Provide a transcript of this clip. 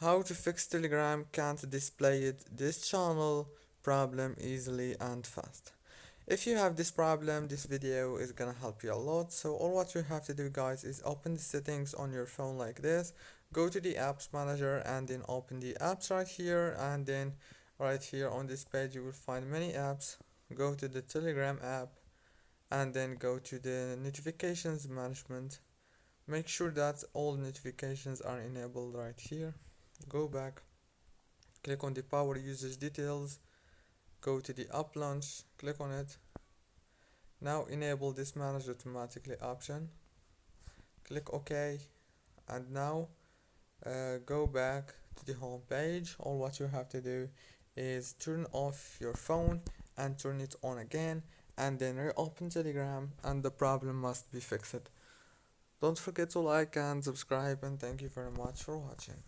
How to fix Telegram can't display this channel problem easily and fast. If you have this problem, this video is gonna help you a lot. So all what you have to do, guys, is open the settings on your phone like this, go to the apps manager and then open the apps right here, and then right here on this page you will find many apps. Go to the Telegram app and then go to the notifications management. Make sure that all notifications are enabled right here. Go back, click on the power usage details, go to the app launch, click on it. Now enable this manage automatically option, click OK, and now go back to the home page. All what you have to do is turn off your phone and turn it on again, and then reopen Telegram, and the problem must be fixed. Don't forget to like and subscribe, and thank you very much for watching.